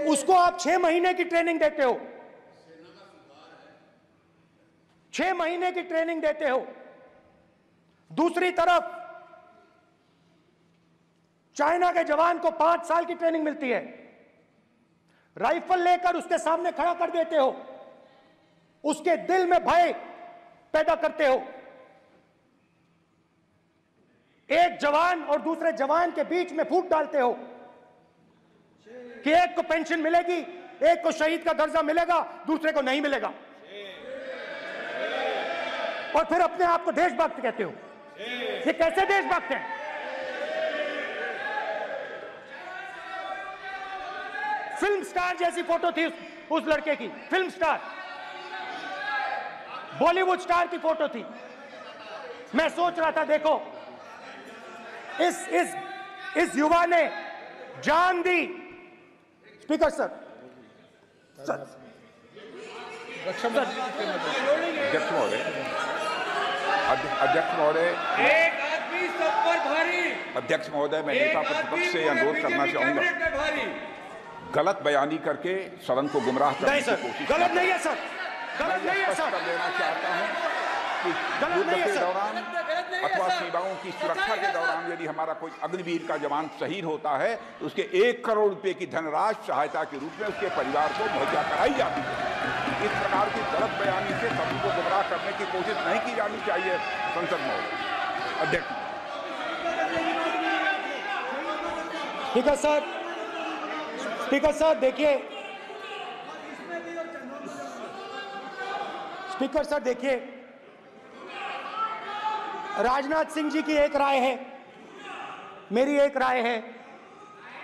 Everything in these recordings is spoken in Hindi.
उसको आप 6 महीने की ट्रेनिंग देते हो, 6 महीने की ट्रेनिंग देते हो। दूसरी तरफ चाइना के जवान को 5 साल की ट्रेनिंग मिलती है, राइफल लेकर उसके सामने खड़ा कर देते हो, उसके दिल में भय पैदा करते हो। एक जवान और दूसरे जवान के बीच में फूट डालते हो कि एक को पेंशन मिलेगी, एक को शहीद का दर्जा मिलेगा, दूसरे को नहीं मिलेगा, और फिर अपने आप को देशभक्त कहते हो। ये कैसे देशभक्त हैं? फिल्म स्टार जैसी फोटो थी उस लड़के की, फिल्म स्टार, बॉलीवुड स्टार की फोटो थी। मैं सोच रहा था, देखो इस युवा ने जान दी। स्पीकर सर, अध्यक्ष महोदय, एक आदमी सब पर भारी। अध्यक्ष महोदय, मैं नेता प्रतिपक्ष से अनुरोध करना चाहूंगा, गलत बयानी करके सदन को गुमराह करने की कोशिश। गलत नहीं है सर, गलत नहीं है सर, लेना चाहता हूं कि गलत नहीं है युद्ध के सर, दौरान अथवा सीमाओं की सुरक्षा के दौरान यदि हमारा कोई अग्निवीर का जवान शहीद होता है तो उसके 1 करोड़ रुपए की धनराशि सहायता के रूप में उसके परिवार को मुहैया कराई जाती है। इस प्रकार की गलत बयानी से सभी को गुमराह करने की कोशिश नहीं की जानी चाहिए। संसद महोदय, अध्यक्ष। स्पीकर सर, स्पीकर सर देखिए, स्पीकर सर देखिए, राजनाथ सिंह जी की एक राय है, मेरी एक राय है।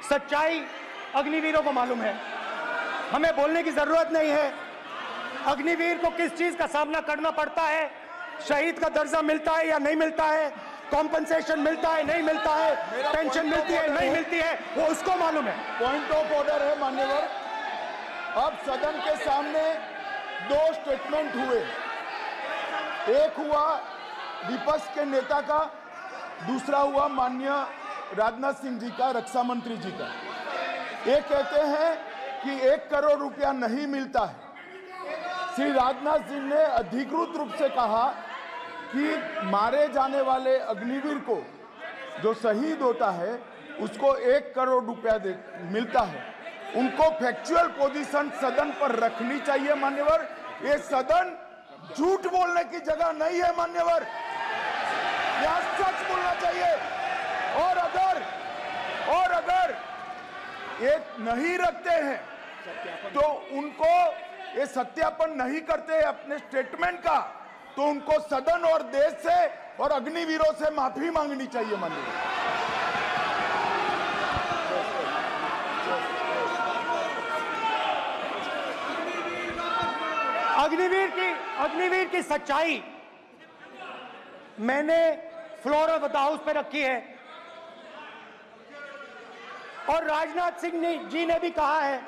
सच्चाई अग्निवीरों को मालूम है, हमें बोलने की जरूरत नहीं है। अग्निवीर को किस चीज का सामना करना पड़ता है, शहीद का दर्जा मिलता है या नहीं मिलता है, कॉम्पनसेशन मिलता है नहीं मिलता है, पेंशन मिलती है नहीं मिलती है, वो उसको मालूम है। पॉइंट ऑफ ऑर्डर है मान्यवर। अब सदन के सामने 2 स्टेटमेंट हुए, एक हुआ विपक्ष के नेता का, दूसरा हुआ माननीय राजनाथ सिंह जी का, रक्षा मंत्री जी का। ये कहते हैं कि 1 करोड़ रुपया नहीं मिलता है। श्री राजनाथ सिंह ने अधिकृत रूप से कहा कि मारे जाने वाले अग्निवीर को जो शहीद होता है उसको 1 करोड़ रुपया मिलता है। उनको फैक्चुअल पोजीशन सदन पर रखनी चाहिए मान्यवर। ये सदन झूठ बोलने की जगह नहीं है मान्यवर, यहाँ सच बोलना चाहिए। और अगर ये नहीं रखते हैं तो उनको ये सत्यापन नहीं करते अपने स्टेटमेंट का, तो उनको सदन और देश से और अग्निवीरों से माफी मांगनी चाहिए माननीय। अग्निवीर की सच्चाई मैंने फ्लोर ऑफ द हाउस पे रखी है, और राजनाथ सिंह जी ने भी कहा है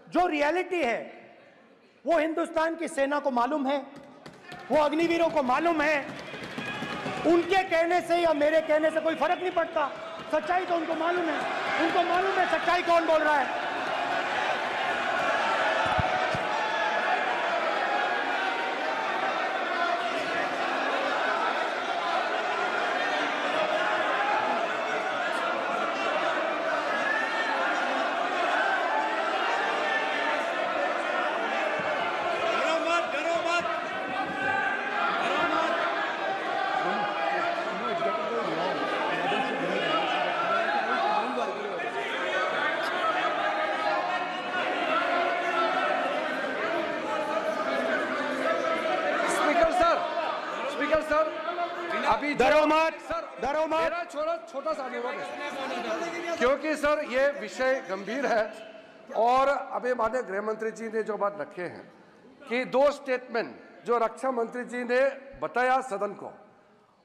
जो रियलिटी है वो हिंदुस्तान की सेना को मालूम है, वो अग्निवीरों को मालूम है। उनके कहने से या मेरे कहने से कोई फर्क नहीं पड़ता, सच्चाई तो उनको मालूम है, उनको मालूम है सच्चाई कौन बोल रहा है। अभी सर मेरा छोटा सा अनुरोध है, क्योंकि सर ये विषय गंभीर है और अभी माननीय गृह मंत्री जी ने जो बात रखे हैं कि 2 स्टेटमेंट जो रक्षा मंत्री जी ने बताया सदन को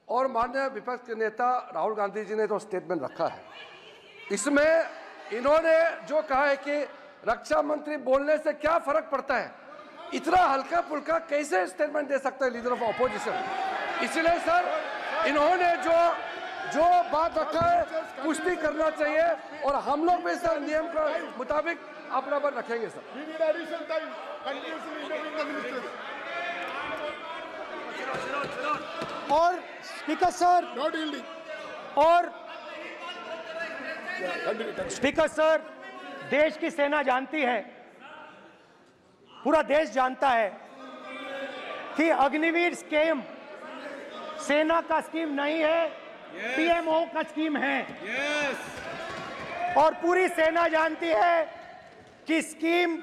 और माननीय विपक्ष के नेता राहुल गांधी जी ने जो स्टेटमेंट रखा है, इसमें इन्होंने जो कहा है कि रक्षा मंत्री बोलने से क्या फर्क पड़ता है, इतना हल्का फुल्का कैसे स्टेटमेंट दे सकता है लीडर ऑफ ऑपोजिशन। इसलिए सर इन्होंने जो बात रखा है पुष्टि करना चाहिए और हम लोग भी सर नियम के मुताबिक अपना पर रखेंगे सर। और स्पीकर सर, और स्पीकर सर, देश की सेना जानती है, पूरा देश जानता है कि अग्निवीर स्कीम सेना का स्कीम नहीं है, पीएमओ का स्कीम है। और पूरी सेना जानती है कि स्कीम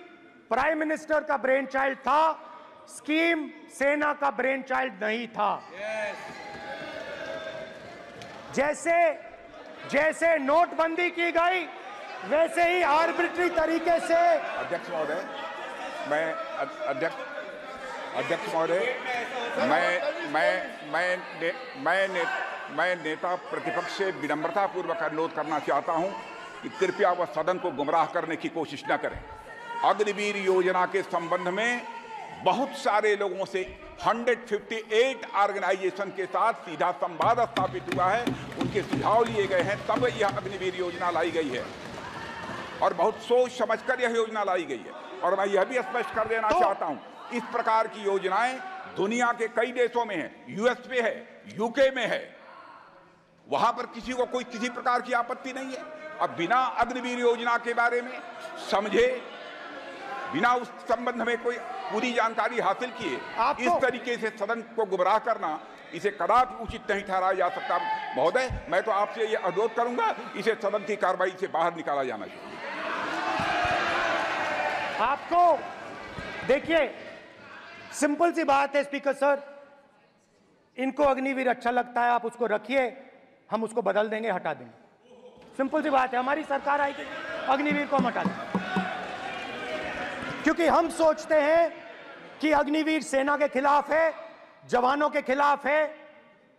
प्राइम मिनिस्टर का ब्रेन चाइल्ड था, स्कीम सेना का ब्रेन चाइल्ड नहीं था। जैसे नोटबंदी की गई वैसे ही आर्बिट्री तरीके से। अध्यक्ष महोदय, मैं नेता प्रतिपक्ष से विनम्रता पूर्वक अनुरोध करना चाहता हूं कि कृपया वह सदन को गुमराह करने की कोशिश न करें। अग्निवीर योजना के संबंध में बहुत सारे लोगों से 158 ऑर्गेनाइजेशन के साथ सीधा संवाद स्थापित हुआ है, उनके सुझाव लिए गए हैं, तब यह अग्निवीर योजना लाई गई है और बहुत सोच समझकर यह योजना लाई गई है। और मैं यह भी स्पष्ट कर देना चाहता हूं, इस प्रकार की योजनाएं दुनिया के कई देशों में है, यूएस में है, यूके में है, वहां पर किसी को कोई किसी प्रकार की आपत्ति नहीं है। अब बिना अग्निवीर योजना के बारे में समझे, बिना उस संबंध में कोई पूरी जानकारी हासिल किए इस तरीके से सदन को गुमराह करना, इसे कदापि उचित नहीं ठहराया जा सकता। महोदय, मैं तो आपसे यह अनुरोध करूंगा, इसे सदन की कार्रवाई से बाहर निकाला जाना चाहिए। आपको देखिए, सिंपल सी बात है स्पीकर सर, इनको अग्निवीर अच्छा लगता है, आप उसको रखिए, हम उसको बदल देंगे, हटा देंगे। सिंपल सी बात है, हमारी सरकार आएगी, अग्निवीर को हम हटा देंगे, क्योंकि हम सोचते हैं कि अग्निवीर सेना के खिलाफ है, जवानों के खिलाफ है,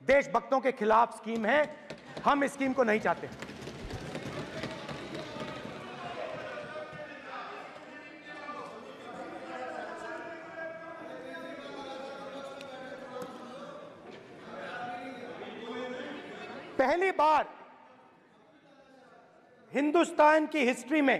देशभक्तों के खिलाफ स्कीम है। हम इस स्कीम को नहीं चाहते। पहली बार हिंदुस्तान की हिस्ट्री में